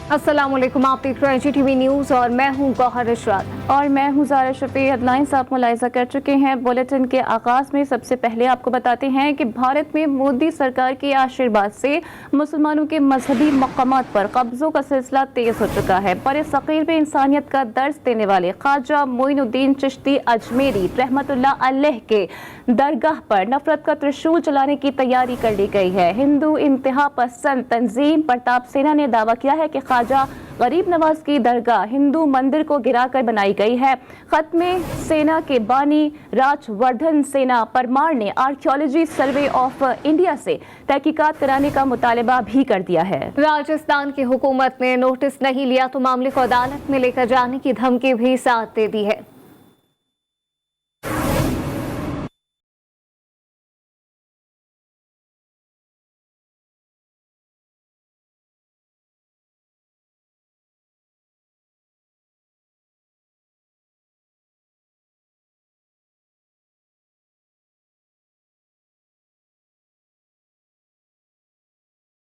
अस्सलाम वालेकुम, आप देख रहे हैं NGTV न्यूज़ और मैं हूं गौहर इशरात और मैं हूं ज़ारा शफी। हेडलाइंस आप मुलाहिजा कर चुके हैं। बुलेटिन के आगाज़ में सबसे पहले आपको बताते हैं कि भारत में मोदी सरकार के आशीर्वाद से मुसलमानों के मजहबी मकामात पर कब्ज़ों का सिलसिला तेज़ हो चुका है। बड़े सग़ीर में इंसानियत का दर्स देने वाले ख्वाजा मोइनुद्दीन चिश्ती अजमेरी रहमतुल्लाह अलैह के दरगाह पर नफरत का त्रिशूल चलाने की तैयारी कर ली गई है। हिंदू इंतहा पसंद तंजीम प्रताप सेना ने दावा किया है कि ख्वाजा गरीब नवाज की दरगाह हिंदू मंदिर को गिराकर बनाई गई है। खत में सेना के बानी राजवर्धन सेना परमार ने आर्कियोलॉजी सर्वे ऑफ इंडिया से तहकीकात कराने का मुतालबा भी कर दिया है। राजस्थान की हुकूमत ने नोटिस नहीं लिया तो मामले को अदालत में लेकर जाने की धमकी भी साथ दे दी है।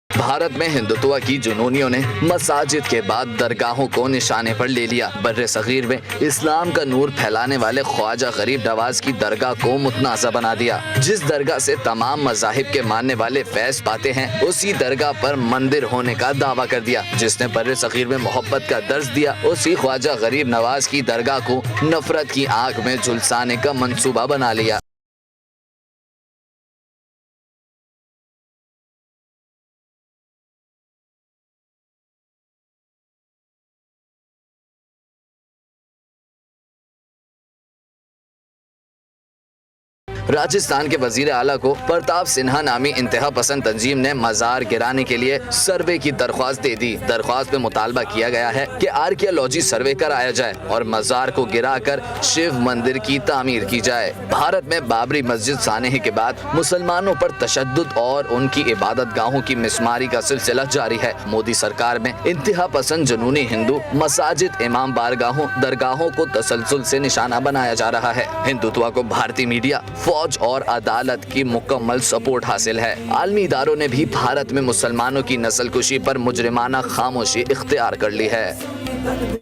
भारत में हिंदुत्व की जुनूनियों ने मसाजिद के बाद दरगाहों को निशाने पर ले लिया। बर्रे सगीर में इस्लाम का नूर फैलाने वाले ख्वाजा गरीब नवाज की दरगाह को मुतनाज़ा बना दिया। जिस दरगाह से तमाम मज़ाहिब के मानने वाले फैज़ पाते हैं, उसी दरगाह पर मंदिर होने का दावा कर दिया। जिसने बर्रे सगीर में मोहब्बत का दर्ज दिया, उसी ख्वाजा गरीब नवाज की दरगाह को नफरत की आग में झुलसाने का मंसूबा बना लिया। राजस्थान के वजीर आला को प्रताप सिन्हा नामी इंतहा पसंद तंजीम ने मजार गिराने के लिए सर्वे की दरख्वास्त दे दी। दरख्वास्त में मुतालबा किया गया है कि आर्कियोलॉजी सर्वे कराया जाए और मजार को गिराकर शिव मंदिर की तामीर की जाए। भारत में बाबरी मस्जिद सानहे के बाद मुसलमानों पर तशद्दुद और उनकी इबादत गाहों की मिसमारी का सिलसिला जारी है। मोदी सरकार में इंतहा पसंद जुनूनी हिंदू मसाजिद इमाम बारगाहों दरगाहों को तसलसल से निशाना बनाया जा रहा है। हिंदुत्व को भारतीय मीडिया फौज और अदालत की मुकम्मल सपोर्ट हासिल है। आलमी इदारों ने भी भारत में मुसलमानों की नस्लकुशी पर मुजरिमाना खामोशी इख्तियार कर ली है।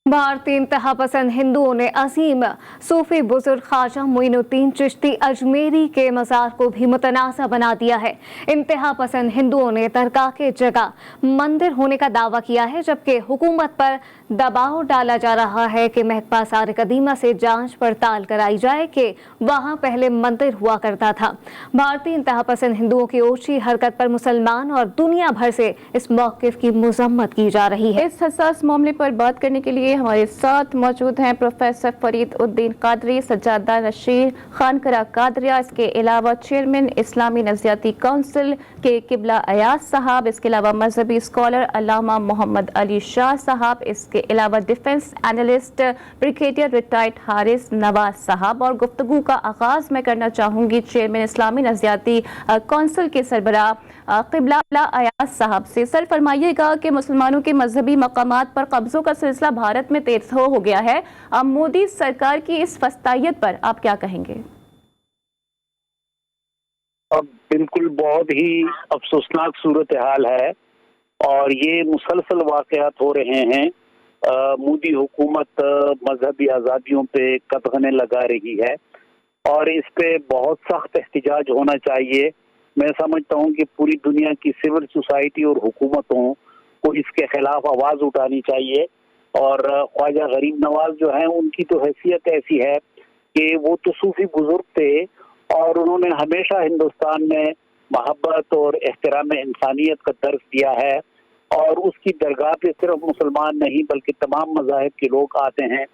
भारतीय इंतहा पसंद हिंदुओं ने अजीम सूफी बुजुर्ग ख्वाजा मोइनुद्दीन चिश्ती अजमेरी के मज़ार को भी मुतनाज़ा बना दिया है। इंतहा पसंद हिंदुओं ने दरगाह के जगह मंदिर होने का दावा किया है, जबकि हुकूमत पर दबाव डाला जा रहा है कि महकमा आसार कदीमा से जांच पड़ताल कराई जाए कि वहां पहले मंदिर हुआ करता था। भारतीय इंतहा पसंद हिंदुओं की ओछी हरकत पर मुसलमान और दुनिया भर से इस मौक़िफ़ की मज़म्मत की जा रही है। इस हसास मामले पर बात करने के लिए हमारे साथ मौजूद हैं प्रोफेसर फरीद उद्दीन कादरी, सज्जादा नशीर खानकरा कादरिया, इसके अलावा चेयरमैन इस्लामी नज़रियाती काउंसिल के किबला अयाज साहब, इसके अलावा मजहबी स्कॉलर अल्लामा मोहम्मद अली शाह साहब, इसके अलावा defence analyst brigadier retired Haris Nawaz साहब। और गुफ्तगू का आगाज़ मैं करना चाहूँगी चेयरमैन इस्लामी नज़रियाती काउंसिल के सरबराह किबला अयाज साहब से। सर, फरमाइएगा कि मुसलमानों के मजहबी मकामात पर कब्ज़ों का सिलसिला भारत में तेज हो गया है। अब मोदी सरकार की इस फस्तायत पर आप क्या कहेंगे? अब बिल्कुल बहुत ही अफसोसनाक सूरत हाल है और ये मुसलसल वाक़यात हो रहे हैं। मोदी हुकूमत मजहबी आज़ादियों पे कदगने लगा रही है और इस पे बहुत सख्त एहतिजाज होना चाहिए। मैं समझता हूँ कि पूरी दुनिया की सिविल सोसाइटी और हुकूमतों को इसके खिलाफ आवाज़ उठानी चाहिए। और ख्वाजा गरीब नवाज जो हैं, उनकी तो हैसियत ऐसी है कि वो तो सूफी बुजुर्ग थे और उन्होंने हमेशा हिंदुस्तान में मोहब्बत और एहतराम इंसानियत का दर्स दिया है और उसकी दरगाह पे सिर्फ मुसलमान नहीं बल्कि तमाम मज़ाहिब के लोग आते हैं।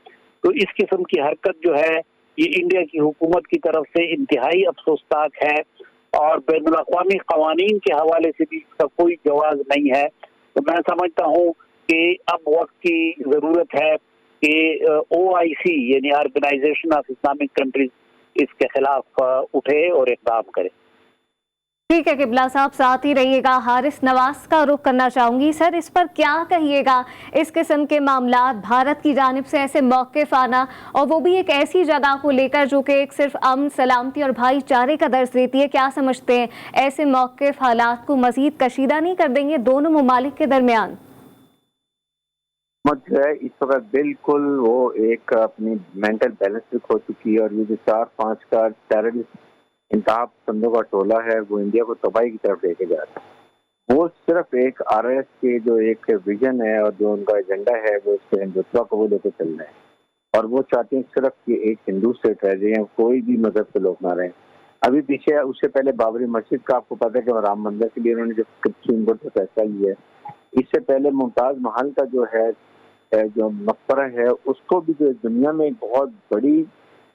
तो इस किस्म की हरकत जो है ये इंडिया की हुकूमत की तरफ से इंतहाई अफसोसनाक है और बैनुल अक़वामी क़वानीन के हवाले से भी इसका कोई जवाज़ नहीं है। तो मैं समझता हूँ कि अब वक्त की ज़रूरत है कि OIC यानी ऑर्गेनाइजेशन ऑफ इस्लामिक कंट्रीज इसके खिलाफ उठे और इक़दाम करे। ठीक है किबला साहब, साथ ही रहिएगा। हारिस नवाज का रुख करना चाहूँगी। सर, इस पर क्या कहिएगा? इस किस्म के मामलात भारत की जानिब से ऐसे मौक़िफ़ आना और वो भी एक ऐसी जगह को लेकर जो कि एक सिर्फ अमन सलामती और भाईचारे का दर्ज देती है, क्या समझते हैं ऐसे मौक़िफ़ हालात को मज़ीद कशीदा नहीं कर देंगे दोनों ममालिक के दरमियान? حکومت جو ہے اس وقت بالکل وہ ایک اپنی مینٹل بیلنس بھی کھو چکی ہے، اور یہ جو 4-5 کا ٹیررسٹ انتہا پسندوں کا ٹولہ ہے وہ انڈیا کو تباہی کی طرف لے کے جا رہا ہے۔ وہ صرف ایک RS کے جو ایک ویژن ہے اور جو ان کا ایجنڈا ہے وہ اس کے ہندوتوا کو وہ لے کے چل رہے ہیں، اور وہ چاہتے ہیں صرف کہ ایک ہندو اسٹیٹ رہ جائے، کوئی بھی مذہب کے لوگ نہ رہیں۔ ابھی پیچھے اس سے پہلے بابری مسجد کا آپ کو پتہ ہے کہ رام مندر کے لیے انہوں نے جو سپریم کورٹ سے فیصلہ لیا ہے، اس سے پہلے ممتاز محل کا جو ہے جو مقبرہ ہے اس کو بھی جو دنیا میں بہت بڑی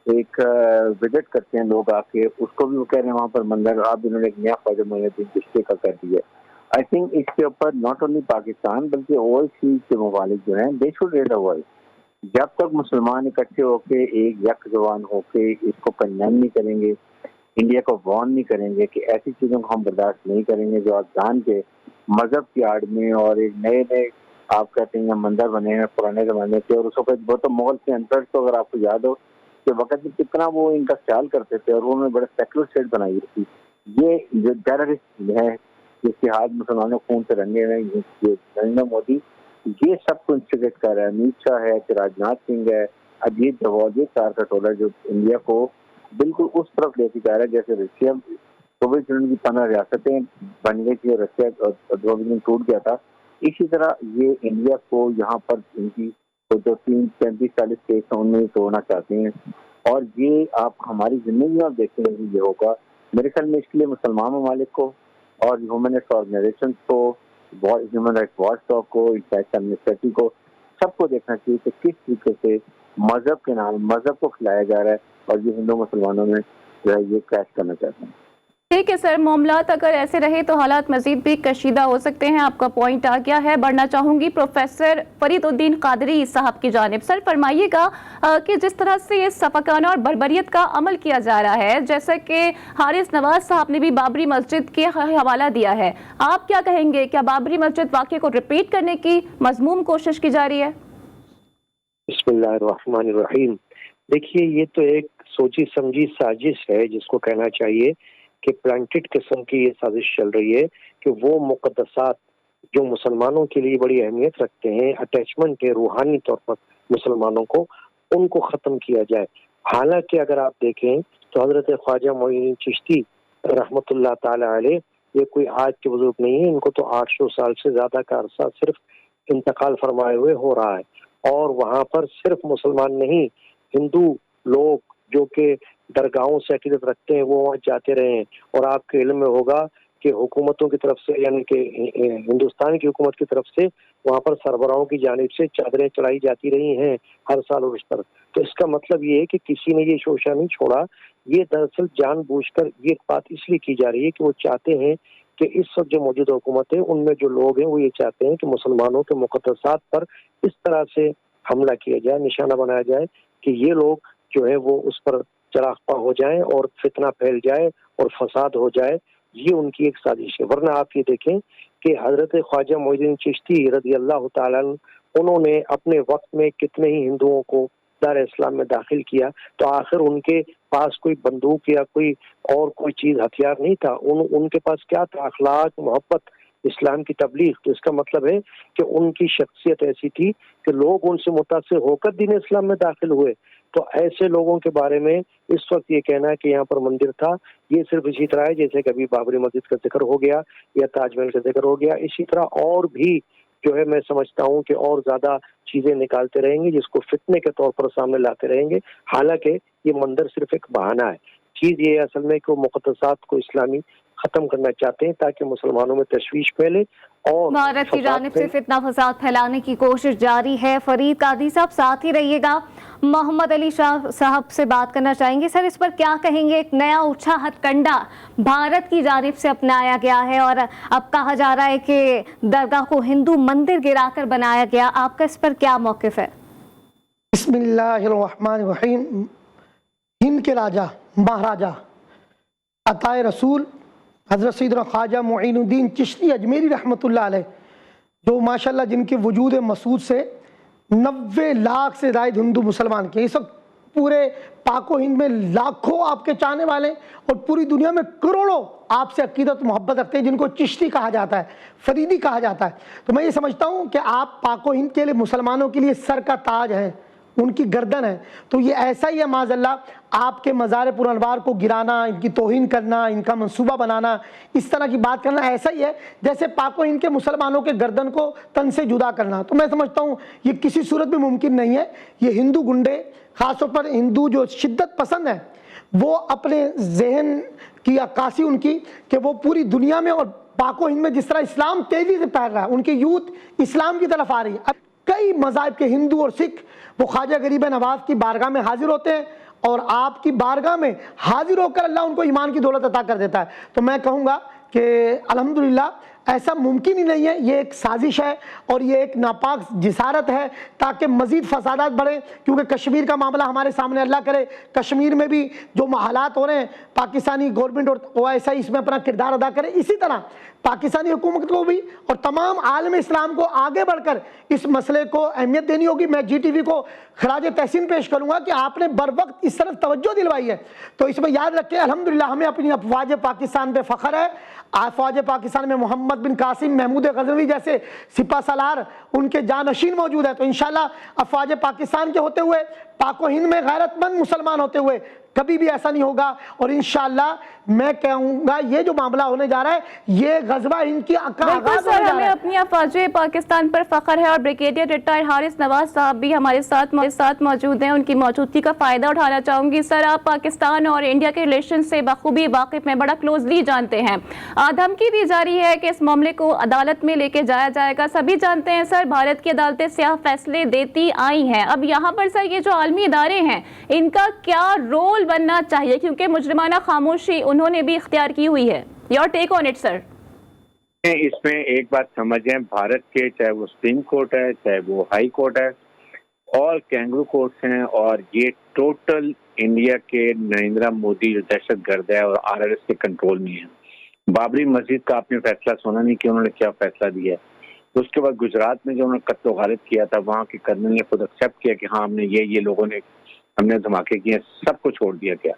ایک وزٹ کرتے ہیں لوگ آ کے، اس کو بھی وہ کہہ رہے ہیں وہاں پر مندر اب انہوں نے ایک نیا خواجہ معین الدین چشتی کا کر دیا۔ آئی تھنک اس کے اوپر ناٹ اونلی پاکستان بلکہ اوورسیز کے ممالک جو ہیں they should raise a voice. جب تک مسلمان اکٹھے ہو کے ایک یک زبان ہو کے اس کو کنڈیم نہیں کریں گے، انڈیا کو وارن نہیں کریں گے کہ ایسی چیزوں کو ہم برداشت نہیں کریں گے جو آپ جان کے مذہب کی آڑ میں اور ایک نئے نئے آپ کہتے ہیں مندر بنے ہیں پرانے زمانے کے، اور اس وقت وہ تو مغل کے انٹرس تو اگر آپ کو یاد ہو کہ وقت میں کتنا وہ ان کا خیال کرتے تھے اور انہوں نے بڑے سیکولر اسٹیٹ بنائی تھی۔ یہ جو ٹیررسٹ ہے جس کے ہاتھ مسلمانوں خون سے رنگے ہوئے یہ نریندر مودی یہ سب کو انسٹیگیٹ کر رہا ہے، امیت شاہ ہے کہ راجناتھ سنگھ ہے، اجیت ڈوال، یہ 4 کا ٹولہ جو انڈیا کو بالکل اس طرف لے کے جا رہا ہے جیسے رشیا سوویت یونین کی 15 ریاستیں بن گئی تھی اور رشیا سوویت یونین ٹوٹ گیا تھا، اسی طرح یہ انڈیا کو یہاں پر ان کی جو 30-35 کیس ہیں ان میں توڑنا چاہتے ہیں، اور یہ آپ ہماری زندگی میں آپ دیکھیں گے یہ ہوگا۔ میرے خیال میں اس کے لیے مسلمان ممالک کو اور ہیومن رائٹس آرگنائزیشن کو، ہیومن رائٹس واچ ڈاگ کو، انٹرنیشنل ایمنسٹی کو، سب کو دیکھنا چاہیے کہ کس طریقے سے مذہب کے نام مذہب کو کھلایا جا رہا ہے اور یہ ہندو مسلمانوں میں جو ہے یہ کریش کرنا چاہتے ہیں۔ ٹھیک ہے سر، معاملات اگر ایسے رہے تو حالات مزید بھی کشیدہ ہو سکتے ہیں، آپ کا پوائنٹ آ گیا ہے۔ بڑھنا چاہوں گی پروفیسر فرید الدین قادری صاحب کی جانب۔ سر فرمائیے گا کہ جس طرح سے یہ سفاکانہ اور بربریت کا عمل کیا جا رہا ہے، جیسا کہ حارث نواز صاحب نے بھی بابری مسجد کے حوالہ دیا ہے، آپ کیا کہیں گے؟ کیا بابری مسجد واقعے کو ریپیٹ کرنے کی مذموم کوشش کی جا رہی ہے؟ بسم اللہ الرحمن الرحیم۔ دیکھیے یہ تو ایک سوچی سمجھی سازش ہے جس کو کہنا چاہیے کہ پلانٹڈ قسم کی یہ سازش چل رہی ہے کہ وہ مقدسات جو مسلمانوں کے لیے بڑی اہمیت رکھتے ہیں، اٹیچمنٹ ہے روحانی طور پر مسلمانوں کو، ان کو ختم کیا جائے۔ حالانکہ اگر آپ دیکھیں تو حضرت خواجہ معین الدین چشتی رحمۃ اللہ تعالی علیہ یہ کوئی آج کے بزرگ نہیں ہے، ان کو تو 800 سال سے زیادہ کا عرصہ صرف انتقال فرمائے ہوئے ہو رہا ہے، اور وہاں پر صرف مسلمان نہیں ہندو لوگ جو کہ درگاہوں سے عقیدت رکھتے ہیں وہ وہاں جاتے رہے ہیں، اور آپ کے علم میں ہوگا کہ حکومتوں کی طرف سے یعنی کہ ہندوستان کی حکومت کی طرف سے وہاں پر سربراہوں کی جانب سے چادریں چڑھائی جاتی رہی ہیں ہر سال اور اس پر۔ تو اس کا مطلب یہ ہے کہ کسی نے یہ شوشہ نہیں چھوڑا، یہ دراصل جان بوجھ کر یہ بات اس لیے کی جا رہی ہے کہ وہ چاہتے ہیں کہ اس وقت جو موجودہ حکومت ہے ان میں جو لوگ ہیں وہ یہ چاہتے ہیں کہ مسلمانوں کے مقدسات پر اس طرح سے حملہ کیا جائے، نشانہ بنایا جائے کہ یہ لوگ جو ہے وہ اس پر چراغپا ہو جائیں اور فتنہ پھیل جائے اور فساد ہو جائے۔ یہ ان کی ایک سازش ہے۔ ورنہ آپ یہ دیکھیں کہ حضرت خواجہ معین الدین چشتی رضی اللہ تعالیٰ عنہ انہوں نے اپنے وقت میں کتنے ہی ہندوؤں کو دار اسلام میں داخل کیا، تو آخر ان کے پاس کوئی بندوق یا کوئی اور کوئی چیز ہتھیار نہیں تھا، ان کے پاس کیا تھا؟ اخلاق، محبت، اسلام کی تبلیغ۔ تو اس کا مطلب ہے کہ ان کی شخصیت ایسی تھی کہ لوگ ان سے متاثر ہو کر دین اسلام میں داخل ہوئے۔ تو ایسے لوگوں کے بارے میں اس وقت یہ کہنا ہے کہ یہاں پر مندر تھا، یہ صرف اسی طرح ہے جیسے کبھی بابری مسجد کا ذکر ہو گیا یا تاج محل کا ذکر ہو گیا، اسی طرح اور بھی جو ہے میں سمجھتا ہوں کہ اور زیادہ چیزیں نکالتے رہیں گے جس کو فتنے کے طور پر سامنے لاتے رہیں گے۔ حالانکہ یہ مندر صرف ایک بہانہ ہے، چیز یہ اصل میں کہ وہ مقدسات کو اسلامی ختم کرنا چاہتے ہیں تاکہ مسلمانوں میں تشویش پھیلے اور بھارت کی جانب سے فتنہ فساد پھیلانے کی کوشش جاری ہے۔ فرید قادری صاحب ساتھ ہی رہیے گا، محمد علی شاہ صاحب سے بات کرنا چاہیں گے۔ سر اس پر کیا کہیں گے؟ ایک نیا اونچا ہتھ کنڈا بھارت کی جانب سے اپنایا گیا ہے اور اب کہا جا رہا ہے کہ درگاہ کو ہندو مندر گرا کر بنایا گیا، آپ کا اس پر کیا موقف ہے؟ بسم اللہ الرحمن الرحیم۔ ہند کے راجہ مہاراجہ عطا رسول حضرت سیدنا خواجہ معین الدین چشتی اجمیری رحمۃ اللہ علیہ، جو ماشاءاللہ جن کے وجود مسعود سے 90 لاکھ سے زائد ہندو مسلمان کے اس وقت पूरे पाको हिंद में लाखों आपके चाहने वाले और पूरी दुनिया में करोड़ों आपसे अकीदत मोहब्बत रखते हैं, जिनको चिश्ती कहा जाता है, फरीदी कहा जाता है। तो मैं ये समझता हूँ कि आप पाको हिंद के लिए मुसलमानों के लिए सर का ताज हैं, उनकी गर्दन है। तो ये ऐसा ही है माज़अल्लाह आपके मज़ार पुरअनवार को गिराना, इनकी तौहीन करना, इनका मंसूबा बनाना, इस तरह की बात करना ऐसा ही है जैसे पाको हिंद के मुसलमानों के गर्दन को तन से जुदा करना। तो मैं समझता हूँ ये किसी सूरत में मुमकिन नहीं है। ये हिंदू गुंडे, ख़ासतौर पर हिंदू जो शिद्दत पसंद है, वो अपने जहन की अक्कासी उनकी कि वो पूरी दुनिया में और पाको हिंद में जिस तरह इस्लाम तेज़ी से फैल रहा है, उनकी यूथ इस्लाम की तरफ आ रही है। अब कई मज़ाहिब के हिंदू और सिख वो ख्वाजा गरीब नवाज़ की बारगाह में हाजिर होते हैं और आपकी बारगाह में हाजिर होकर अल्लाह उनको ईमान की दौलत अता कर देता है। तो मैं कहूँगा कि अल्हम्दुलिल्लाह ऐसा मुमकिन ही नहीं है, ये एक साजिश है और ये एक नापाक जिसारत है ताकि मज़ीद फसादात बढ़े। क्योंकि कश्मीर का मामला हमारे सामने, अल्लाह करे कश्मीर में भी जो हालात हो रहे हैं, पाकिस्तानी गवर्नमेंट और OISI इसमें अपना किरदार अदा करे। इसी तरह पाकिस्तानी हुकूमत को भी और तमाम आलम इस्लाम को आगे बढ़कर इस मसले को अहमियत देनी होगी। मैं GTV को खराज तहसीन पेश करूँगा कि आपने बर वक्त इस तरफ तवज्जो दिलवाई है। तो इसमें याद रखें अल्हम्दुलिल्लाह हमें अपनी अफवाज पाकिस्तान पे फ़ख्र है। अफवाज पाकिस्तान में मोहम्मद बिन कासिम, महमूद गजनवी जैसे सिपा सलार उनके जानशीन मौजूद है। तो इंशाल्लाह अफवाज पाकिस्तान के होते हुए, पाको हिंद में गैरतमंद मुसलमान होते हुए कभी भी ऐसा नहीं होगा। और इंशाल्लाह मैं कहूँगा ये जो मामला होने जा रहा है ये गज़वा हिंद की आगाज़ होने जा रहा हमें है। अपनी अफवाज पाकिस्तान पर फख्र है और ब्रिगेडियर रिटायर्ड हारिस नवाज साहब भी हमारे साथ मौजूद हैं। उनकी मौजूदगी का फ़ायदा उठाना चाहूँगी। सर, आप पाकिस्तान और इंडिया के रिलेशन से बखूबी वाकिफ़ में, बड़ा क्लोजली जानते हैं। धमकी दी जा रही है कि इस मामले को अदालत में लेके जाया जाएगा। सभी जानते हैं सर, भारत की अदालतें स्याह फैसले देती आई हैं। अब यहाँ पर सर ये जो आलमी इदारे हैं, इनका क्या रोल बनना चाहिए, क्योंकि मुजरिमाना खामोशी उन्होंने भी इख्तियार की हुई है। Your take on it sir. इसमें एक बात समझें, भारत के चाहे वो सुप्रीम कोर्ट है, चाहे वो हाई कोर्ट है, ऑल कैंगरू कोर्ट्स हैं और ये टोटल इंडिया के नरेंद्र मोदी जो दहशतगर्द है और RRS के कंट्रोल में है। बाबरी मस्जिद का आपने फैसला सुना नहीं कि उन्होंने क्या फैसला दिया है। उसके बाद गुजरात में जो उन्होंने कत्ल गालिब किया था, वहाँ के कर्नल ने खुद एक्सेप्ट किया कि हाँ हमने ये लोगों ने हमने धमाके किए, सबको छोड़ दिया गया।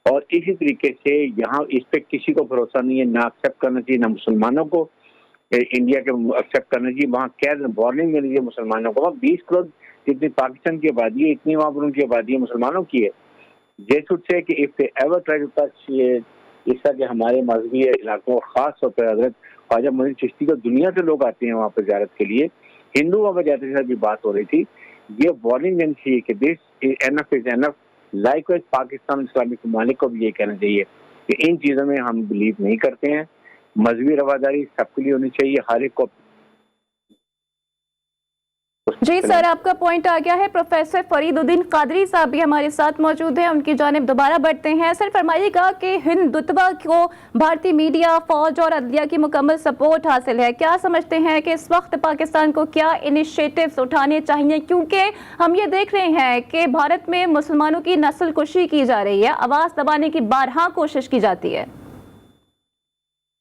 और इसी तरीके से यहाँ इस पे किसी को भरोसा नहीं है, ना एक्सेप्ट करना चाहिए, ना मुसलमानों को इंडिया के एक्सेप्ट करना चाहिए। वहाँ कैद वार्निंग मिली है मुसलमानों को। वहाँ 20 करोड़ जितनी पाकिस्तान की आबादी है, इतनी वहाँ पर उनकी आबादी है मुसलमानों की है। दे should say that if they ever try to touch इस तरह के हमारे मजहबी इलाकों और ख़ास तौर पर हजरत ख्वाजा मोइन चिश्ती को दुनिया से लोग आते हैं वहाँ पर ज़ियारत के लिए, हिंदू वहाँ पर जाते थे, भी बात हो रही थी, ये वार्निंग देनी चाहिए कि this enough is enough. Likewise Pakistan Islamic ममालिक को भी ये कहना चाहिए कि इन चीज़ों में हम बिलीव नहीं करते हैं। मजहबी रवादारी सबके लिए होनी चाहिए, हर एक को। जी सर, आपका पॉइंट आ गया है। प्रोफेसर फरीदुद्दीन कादरी साहब भी हमारे साथ मौजूद हैं, उनकी जानिब दोबारा बढ़ते हैं। सर फरमाइएगा कि हिंदुत्व को भारतीय मीडिया, फौज और अदलिया की मुकम्मल सपोर्ट हासिल है। क्या समझते हैं कि इस वक्त पाकिस्तान को क्या इनिशिएटिव्स उठाने चाहिए, क्योंकि हम ये देख रहे हैं कि भारत में मुसलमानों की नस्ल कुशी की जा रही है, आवाज़ दबाने की बारहा कोशिश की जाती है।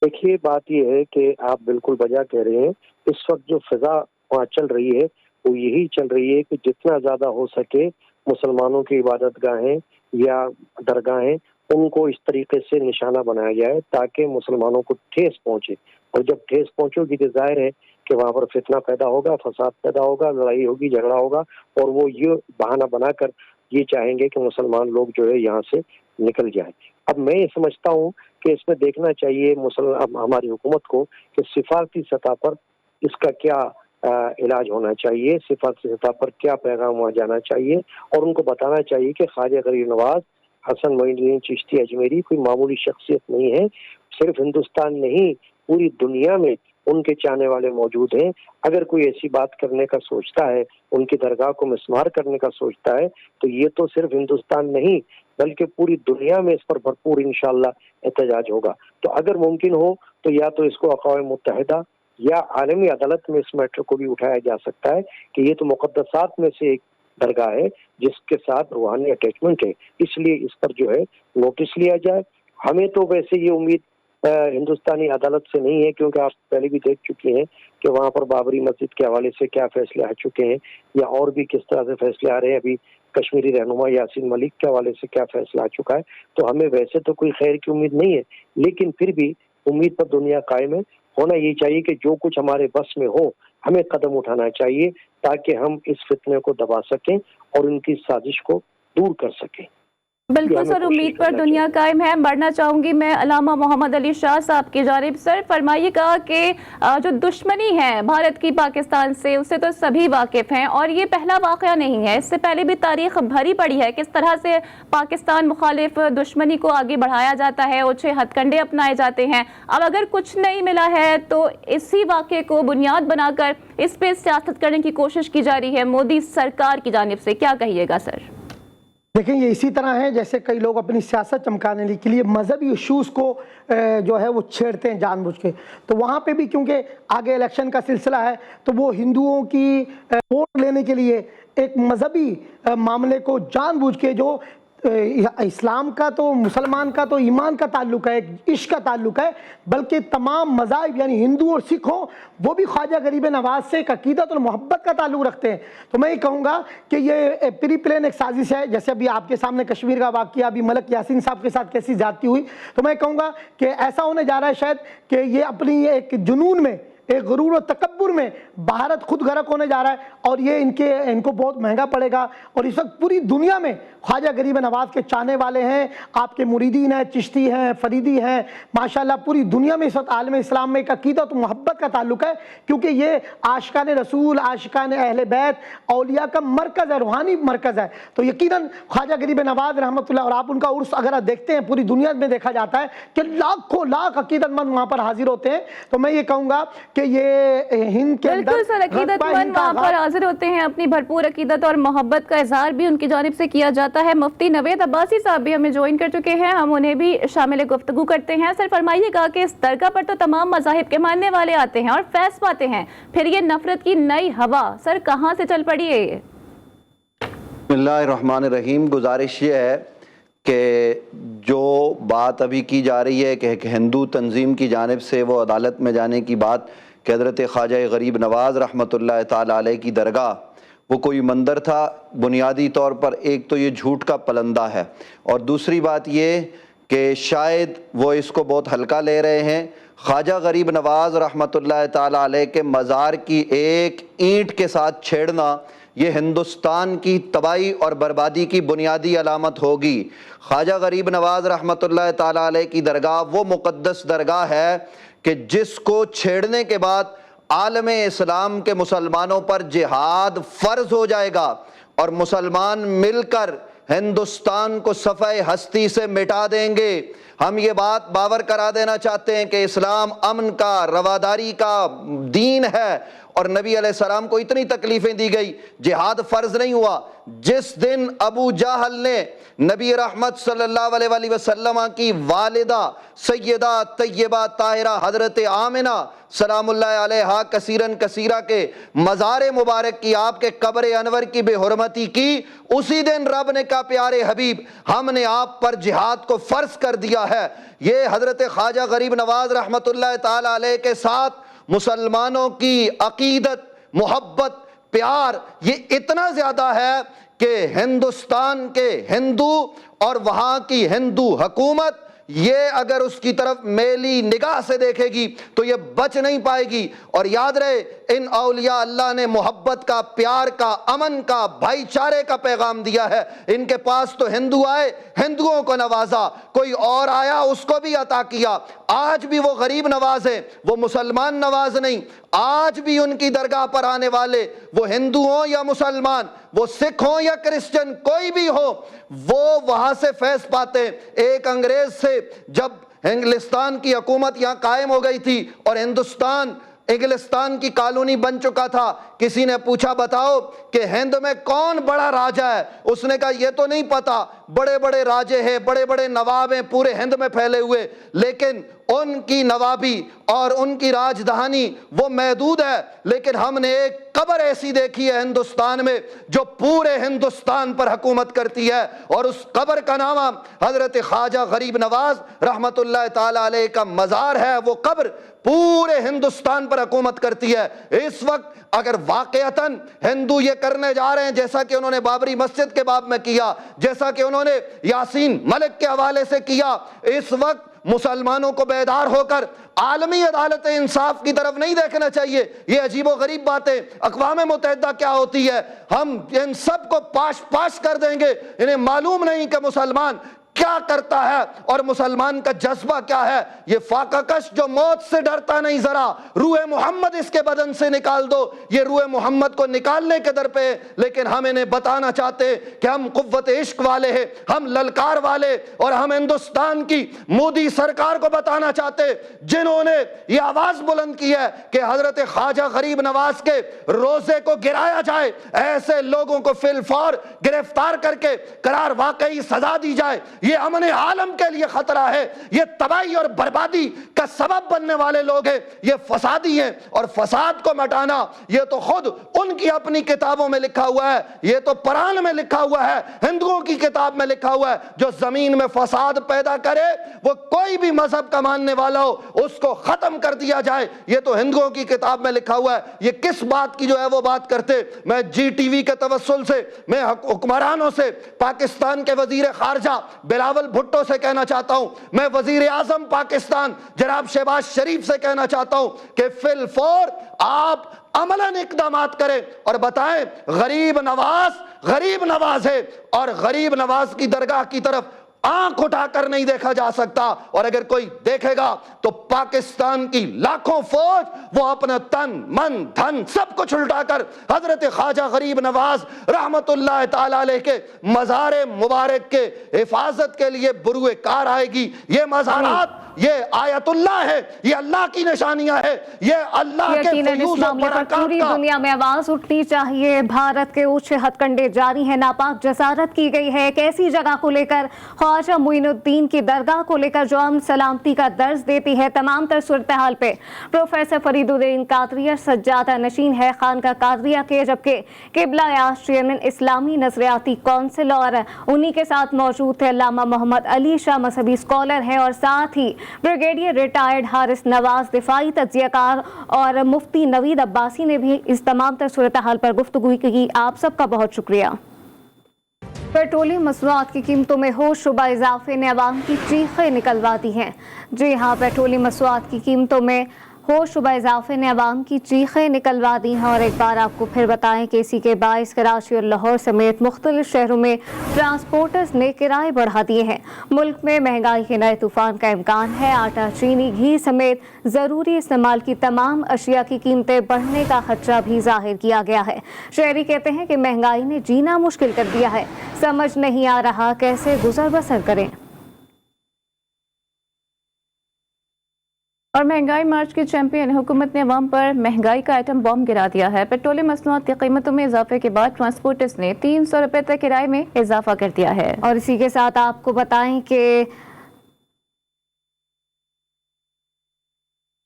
देखिए बात यह है कि आप बिल्कुल बजा कह रहे हैं, इस वक्त जो फिजा वहाँ चल रही है वो यही चल रही है कि जितना ज़्यादा हो सके मुसलमानों की इबादतगाहें या दरगाहें उनको इस तरीके से निशाना बनाया जाए ताकि मुसलमानों को ठेस पहुँचे। और जब ठेस पहुँचेगी तो जाहिर है कि वहाँ पर फितना पैदा होगा, फसाद पैदा होगा, लड़ाई होगी, झगड़ा होगा और वो ये बहाना बनाकर ये चाहेंगे कि मुसलमान लोग जो है यहाँ से निकल जाए। अब मैं ये समझता हूँ कि इसमें देखना चाहिए हमारी हुकूमत को कि सिफारती सतह पर इसका क्या इलाज होना चाहिए, सिफारती सतह पर क्या पैगाम वहाँ जाना चाहिए और उनको बताना चाहिए कि ख्वाजा गरीब नवाज, हसन मोइनुद्दीन चिश्ती अजमेरी कोई मामूली शख्सियत नहीं है। सिर्फ हिंदुस्तान नहीं, पूरी दुनिया में उनके चाहने वाले मौजूद हैं। अगर कोई ऐसी बात करने का सोचता है, उनकी दरगाह को मिसमार करने का सोचता है, तो ये तो सिर्फ हिंदुस्तान नहीं बल्कि पूरी दुनिया में इस पर भरपूर इंशाअल्लाह एहतजाज होगा। तो अगर मुमकिन हो तो या तो इसको अक़वाम मुत्तहिदा या आलमी अदालत में इस मैटर को भी उठाया जा सकता है कि ये तो मुक़द्दसात में से एक दरगाह है जिसके साथ रूहानी अटैचमेंट है, इसलिए इस पर जो है नोटिस लिया जाए। हमें तो वैसे ये उम्मीद हिंदुस्तानी अदालत से नहीं है, क्योंकि आप पहले भी देख चुके हैं कि वहाँ पर बाबरी मस्जिद के हवाले से क्या फैसले आ चुके हैं, या और भी किस तरह से फैसले आ रहे हैं। अभी कश्मीरी रहनुमा यासीन मलिक के हवाले से क्या फैसला आ चुका है। तो हमें वैसे तो कोई खैर की उम्मीद नहीं है, लेकिन फिर भी उम्मीद पर दुनिया कायम है। होना ये चाहिए कि जो कुछ हमारे बस में हो हमें कदम उठाना चाहिए, ताकि हम इस फितने को दबा सकें और उनकी साजिश को दूर कर सकें। बिल्कुल सर, उम्मीद पर दुनिया कायम है। बढ़ना चाहूंगी मैं अल्लामा मोहम्मद अली शाह साहब की जानिब। सर फरमाइएगा कि जो दुश्मनी है भारत की पाकिस्तान से, उससे तो सभी वाकिफ हैं और ये पहला वाक़या नहीं है, इससे पहले भी तारीख भरी पड़ी है किस तरह से पाकिस्तान मुखालिफ दुश्मनी को आगे बढ़ाया जाता है, ओछे हथकंडे अपनाए जाते हैं। अब अगर कुछ नहीं मिला है तो इसी वाक़े को बुनियाद बनाकर इस पे सियासत करने की कोशिश की जा रही है मोदी सरकार की जानिब से, क्या कहिएगा सर? देखें, ये इसी तरह है जैसे कई लोग अपनी सियासत चमकाने के लिए मजहबी इशूज़ को जो है वो छेड़ते हैं जानबूझ के। तो वहाँ पे भी क्योंकि आगे इलेक्शन का सिलसिला है, तो वो हिंदुओं की वोट लेने के लिए एक मजहबी मामले को जानबूझ के, जो इस्लाम का तो मुसलमान का तो ईमान का ताल्लुक है, एक इश्क का ताल्लुक है, बल्कि तमाम मज़ाहिब यानी हिंदू और सिख हो वो भी ख्वाजा गरीब नवाज से एक अकीदत और मोहब्बत का ताल्लुक रखते हैं। तो मैं ये कहूँगा कि ये प्री प्लान एक साजिश है। जैसे अभी आपके सामने कश्मीर का वाक़या, अभी मलिक यासीन साहब के साथ कैसी ज़्यादती हुई, तो मैं कहूँगा कि ऐसा होने जा रहा है शायद कि ये अपनी एक जुनून में, एक गुरूर और तकब्बुर में भारत खुद गर्क होने जा रहा है, और ये इनको बहुत महंगा पड़ेगा। और इस वक्त पूरी दुनिया में ख्वाजा गरीब नवाज के चाहने वाले हैं, आपके मुरीदीन हैं, चिश्ती हैं, फरीदी हैं, माशाल्लाह पूरी दुनिया में इस वक्त आलम इस्लाम में एक अकीदत और मोहब्बत का ताल्लुक है, क्योंकि ये आशिकान रसूल, आशिकान अहले बैत, औलिया का मरकज़ है, रूहानी मरकज़ है। तो यकीनन ख्वाजा गरीब नवाज रहमतुल्लाह, और आप उनका उर्स अगर आप देखते हैं पूरी दुनिया में देखा जाता है कि लाखों लाख अकीदतमंद वहाँ पर हाजिर होते हैं। तो मैं ये कहूँगा कि ये हिंद के बिल्कुल सर, अकीदतमंद वहाँ पर हाजिर होते हैं, अपनी भरपूर अकीदत और मोहब्बत का इजहार भी उनकी जानिब से किया जाता है। मुफ्ती नवेद अब्बासी साहब भी हमें ज्वाइन कर चुके हैं, हम उन्हें भी शामिल गुफ्तगू करते हैं। सर फरमाइएगा कि इस दरगाह पर तो तमाम मज़ाहिब के मानने वाले आते हैं और फैज़ पाते हैं, फिर ये नफरत की नई हवा सर कहाँ से चल पड़ी है? ये बिस्मिल्लाहिर्रहमानिर्रहीम। गुजारिश ये है कि जो बात अभी की जा रही है कि हिंदू तंजीम की जानिब से वो अदालत में जाने की बात कि हज़रत ख्वाजा गरीब नवाज़ रहमतुल्लाह ताला अलैह की दरगाह वो कोई मंदिर था, बुनियादी तौर पर एक तो ये झूठ का पलंदा है, और दूसरी बात ये कि शायद वो इसको बहुत हल्का ले रहे हैं। ख्वाजा गरीब नवाज़ रहमतुल्लाह ताला अलैह के मज़ार की एक ईंट के साथ छेड़ना ये हिंदुस्तान की तबाही और बर्बादी की बुनियादी अलामत होगी। ख्वाजा गरीब नवाज़ रहमतुल्लाह ताला अलैह की दरगाह वो मुक़द्दस दरगाह है कि जिसको छेड़ने के बाद आलम इस्लाम के मुसलमानों पर जिहाद फ़र्ज हो जाएगा और मुसलमान मिलकर हिंदुस्तान को सफ़े हस्ती से मिटा देंगे। हम ये बात बावर करा देना चाहते हैं कि इस्लाम अमन का, रवादारी का दीन है, और नबी अलैहिस्सलाम को इतनी तकलीफ़ें दी गई, जिहाद फ़र्ज नहीं हुआ। जिस दिन अबू जहल ने नबी रहमत सल्लल्लाहु अलैहि वसल्लम की वालिदा सैयदा तय्यबा ताहिरा हज़रत आमिना सलामुल्लाह अलैहा कसीरन कसीरा के मज़ार मुबारक की, आपके कब्र अनवर की बेहुरमती की, उसी दिन रब ने कहा प्यारे हबीब हमने आप पर जिहाद को फ़र्ज कर दिया है। ये हज़रत ख्वाजा गरीब नवाज़ रहमतुल्लाह ताला अलैह के साथ मुसलमानों की अकीदत, मोहब्बत, प्यार ये इतना ज़्यादा है कि हिंदुस्तान के हिंदू और वहाँ की हिंदू हुकूमत ये अगर उसकी तरफ मेली निगाह से देखेगी तो ये बच नहीं पाएगी। और याद रहे, इन औलिया अल्लाह ने मोहब्बत का, प्यार का, अमन का, भाईचारे का पैगाम दिया है। इनके पास तो हिंदू आए, हिंदुओं को नवाजा, कोई और आया उसको भी अता किया। आज भी वो गरीब नवाज है, वो मुसलमान नवाज नहीं। आज भी उनकी दरगाह पर आने वाले, वो हिंदू हो या मुसलमान, वो सिख हो या क्रिश्चियन, कोई भी हो, वो वहां से फैज़ पाते। एक अंग्रेज से जब इंग्लिस्तान की हुकूमत यहाँ कायम हो गई थी और हिंदुस्तान इंग्लिस्तान की कॉलोनी बन चुका था, किसी ने पूछा बताओ कि हिंद में कौन बड़ा राजा है? उसने कहा ये तो नहीं पता, बड़े बड़े राजे हैं, बड़े बड़े नवाब हैं पूरे हिंद में फैले हुए, लेकिन ان کی نوابی اور ان کی راجدھانی وہ محدود ہے، لیکن ہم نے ایک قبر ایسی دیکھی ہے ہندوستان میں جو پورے ہندوستان پر حکومت کرتی ہے، اور اس قبر کا نام حضرت خواجہ غریب نواز رحمت اللہ تعالی علیہ کا مزار ہے۔ وہ قبر پورے ہندوستان پر حکومت کرتی ہے۔ اس وقت اگر واقعتاً ہندو یہ کرنے جا رہے ہیں جیسا کہ انہوں نے بابری مسجد کے باب میں کیا، جیسا کہ انہوں نے یاسین ملک کے حوالے سے کیا، اس وقت مسلمانوں کو بیدار ہو کر عالمی عدالت انصاف کی طرف نہیں دیکھنا چاہیے۔ یہ عجیب و غریب باتیں، اقوام متحدہ کیا ہوتی ہے، ہم ان سب کو پاش کر دیں گے۔ انہیں معلوم نہیں کہ مسلمان کیا کرتا ہے اور مسلمان کا جذبہ کیا ہے۔ یہ فاقہ کش جو موت سے ڈرتا نہیں، ذرا روح محمد اس کے بدن سے نکال دو، یہ روح محمد کو نکالنے کے در پہ، لیکن ہم انہیں بتانا چاہتے کہ ہم قوت عشق والے ہیں، ہم للکار والے، اور ہم ہندوستان کی مودی سرکار کو بتانا چاہتے جنہوں نے یہ آواز بلند کی ہے کہ حضرت خواجہ غریب نواز کے روزے کو گرایا جائے، ایسے لوگوں کو فی الفور گرفتار کر کے قرار واقعی سزا دی جائے۔ یہ امن عالم کے لیے خطرہ ہے، یہ تباہی اور بربادی کا سبب بننے والے لوگ ہیں، یہ فسادی ہیں، اور فساد کو مٹانا یہ تو خود ان کی اپنی کتابوں میں لکھا ہوا ہے، یہ تو قرآن میں لکھا ہوا ہے، ہندوؤں کی کتاب میں لکھا ہوا ہے، جو زمین میں فساد پیدا کرے وہ کوئی بھی مذہب کا ماننے والا ہو اس کو ختم کر دیا جائے، یہ تو ہندوؤں کی کتاب میں لکھا ہوا ہے۔ یہ کس بات کی جو ہے وہ بات کرتے؟ میں جی ٹی وی کے توسل سے میں حکمرانوں سے، پاکستان کے وزیر خارجہ بلاول بھٹو سے کہنا چاہتا ہوں، میں وزیر اعظم پاکستان جناب شہباز شریف سے کہنا چاہتا ہوں کہ فی الفور آپ عملاً اقدامات کریں اور بتائیں غریب نواز ہے، اور غریب نواز کی درگاہ کی طرف آنکھ اٹھا کر نہیں دیکھا جا سکتا، اور اگر کوئی دیکھے گا تو پاکستان کی لاکھوں فوج وہ اپنا تن من دھن سب کچھ الٹا کر حضرت خواجہ غریب نواز رحمت اللہ تعالی علیہ کے مزار مبارک کے حفاظت کے لیے بروئے کار آئے گی۔ یہ مزارات یہ آیت اللہ ہے، یہ اللہ کی نشانیاں ہے، یہ اللہ کے فیوز و برکات کا۔ پوری دنیا میں آواز اٹھنی چاہیے، بھارت کے اونچے ہتھ کنڈے جاری ہیں، ناپاک جسارت کی گئی ہے، ایک ایسی جگہ کو لے کر خواجہ معین الدین کی درگاہ کو لے کر جو ہم سلامتی کا درس دیتی ہے۔ تمام تر صورتحال پہ پروفیسر فرید الدین قادریہ سجادہ نشین ہے خانقاہ قادریہ کے، جبکہ قبلہ یاز چیئرمین اسلامی نظریاتی کونسل، اور انہی کے ساتھ موجود تھے علامہ محمد علی شاہ مذہبی اسکالر ہیں، اور ساتھ ہی بریگیڈیئر ریٹائرڈ حارث نواز دفاعی تجزیہ کار، اور مفتی نوید عباسی نے بھی اس تمام تر صورتحال پر گفتگو کی۔ آپ سب کا بہت شکریہ۔ پیٹرولیم مصنوعات کی قیمتوں میں ہو شبہ اضافے نے عوام کی چیخیں نکلوا دی ہیں۔ جی ہاں، پیٹرولیم مصنوعات کی قیمتوں میں ہو شبہ اضافے نے عوام کی چیخیں نکلوا دی ہیں، اور ایک بار آپ کو پھر بتائیں کہ اسی کے باعث کراچی اور لاہور سمیت مختلف شہروں میں ٹرانسپورٹرز نے کرائے بڑھا دیے ہیں۔ ملک میں مہنگائی کے نئے طوفان کا امکان ہے۔ آٹا، چینی، گھی سمیت ضروری استعمال کی تمام اشیاء کی قیمتیں بڑھنے کا خدشہ بھی ظاہر کیا گیا ہے۔ شہری کہتے ہیں کہ مہنگائی نے جینا مشکل کر دیا ہے، سمجھ نہیں آ رہا کیسے گزر بسر کریں۔ اور مہنگائی مارچ کی چیمپئن حکومت نے عوام پر مہنگائی کا ایٹم بم گرا دیا ہے۔ پیٹرولیم مصنوعات کی قیمتوں میں اضافے کے بعد ٹرانسپورٹرز نے 300 روپے تک کرائے میں اضافہ کر دیا ہے۔ اور اسی کے ساتھ آپ کو بتائیں کہ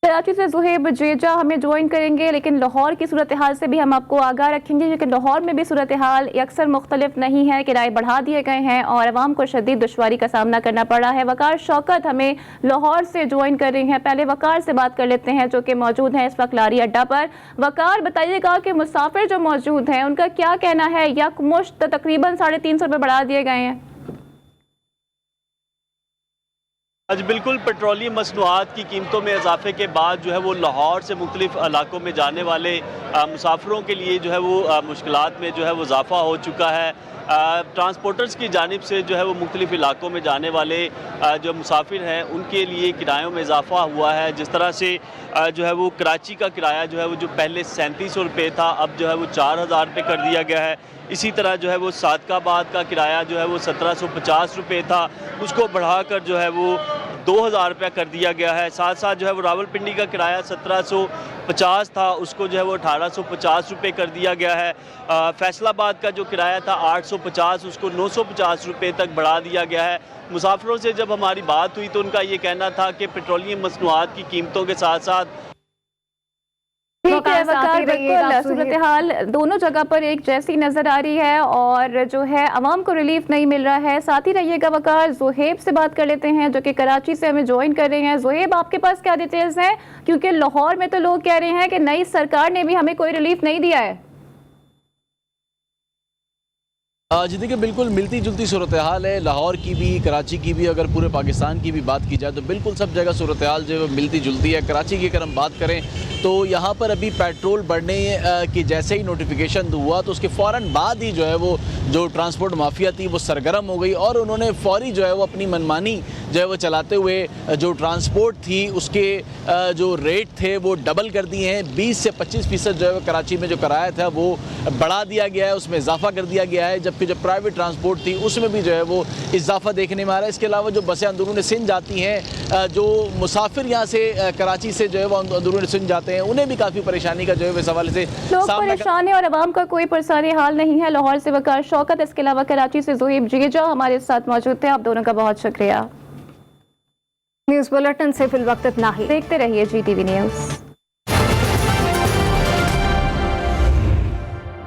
کراچی سے زہیب جیجا ہمیں جوائن کریں گے، لیکن لاہور کی صورتحال سے بھی ہم آپ کو آگاہ رکھیں گے، کیونکہ لاہور میں بھی صورتحال اکثر مختلف نہیں ہے، کرائے بڑھا دیے گئے ہیں اور عوام کو شدید دشواری کا سامنا کرنا پڑ رہا ہے۔ وقار شوکت ہمیں لاہور سے جوائن کر رہی ہیں، پہلے وقار سے بات کر لیتے ہیں جو کہ موجود ہیں اس وقت لاری اڈا پر۔ وقار، بتائیے گا کہ مسافر جو موجود ہیں ان کا کیا کہنا ہے؟ یکمشت تقریباً 350 روپے بڑھا دیے گئے ہیں۔ آج بالکل پیٹرولیم مصنوعات کی قیمتوں میں اضافے کے بعد جو ہے وہ لاہور سے مختلف علاقوں میں جانے والے مسافروں کے لیے جو ہے وہ مشکلات میں جو ہے وہ اضافہ ہو چکا ہے۔ ٹرانسپورٹرز کی جانب سے جو ہے وہ مختلف علاقوں میں جانے والے جو مسافر ہیں ان کے لیے کرایوں میں اضافہ ہوا ہے۔ جس طرح سے جو ہے وہ کراچی کا کرایہ جو ہے وہ جو پہلے 3700 روپے تھا اب جو ہے وہ 4000 روپے کر دیا گیا ہے۔ اسی طرح جو ہے وہ صادق آباد کا کرایہ جو ہے وہ 1750 روپے تھا، اس کو بڑھا کر جو ہے وہ 2000 रुपया कर दिया गया है। साथ साथ जो है वो रावलपिंडी का किराया 1750 था, उसको जो है वो 1850 रुपये कर दिया गया है। फैसलाबाद का जो किराया था 850, उसको 950 रुपये तक बढ़ा दिया गया है। मुसाफिरों से जब हमारी बात हुई तो उनका ये कहना था कि पेट्रोलियम मसनूआत की कीमतों के साथ साथ ठीक है वकार, बिल्कुल सूरत हाल दोनों जगह पर एक जैसी नजर आ रही है और जो है अवाम को रिलीफ नहीं मिल रहा है। साथ ही रहिएगा वकार, जोहेब से बात कर लेते हैं जो कि कराची से हमें ज्वाइन कर रहे हैं। जोहेब, आपके पास क्या डिटेल्स हैं, क्योंकि लाहौर में तो लोग कह रहे हैं कि नई सरकार ने भी हमें कोई रिलीफ नहीं दिया है। जी देखिए, बिल्कुल मिलती जुलती सूरत हाल है, लाहौर की भी, कराची की भी। अगर पूरे पाकिस्तान की भी बात की जाए तो बिल्कुल सब जगह सूरत हाल जो है मिलती जुलती है। कराची की अगर हम बात करें तो यहाँ पर अभी पेट्रोल बढ़ने की जैसे ही नोटिफिकेशन हुआ तो उसके फ़ौरन बाद ही जो है वो जो ट्रांसपोर्ट माफिया थी वो सरगर्म हो गई और उन्होंने फौरी जो है वो अपनी मनमानी जो है वो चलाते हुए जो ट्रांसपोर्ट थी उसके जो रेट थे वो डबल कर दिए हैं। 20 से 25% जो है वो कराची में जो किराया था वो बढ़ा दिया गया है, उसमें इजाफा कर दिया गया है, जबकि जो प्राइवेट ट्रांसपोर्ट थी उसमें भी जो है वो इजाफा देखने में आ रहा है। इसके अलावा जो बसें अंदरून सिंध जाती हैं, जो मुसाफिर यहाँ से कराची से जो है वो अंदरून सिंध जाते हैं, उन्हें भी काफ़ी परेशानी का जो है इस हवाले से लोग परेशान है और आवाम का कोई परेशानी हाल नहीं है। लाहौर से वकार शौकत, इसके अलावा कराची से जोहेब जीजा हमारे साथ मौजूद थे। आप दोनों का बहुत शुक्रिया। न्यूज़ बुलेटिन से फिल वक्त इतना ही। देखते रहिए GTV न्यूज़।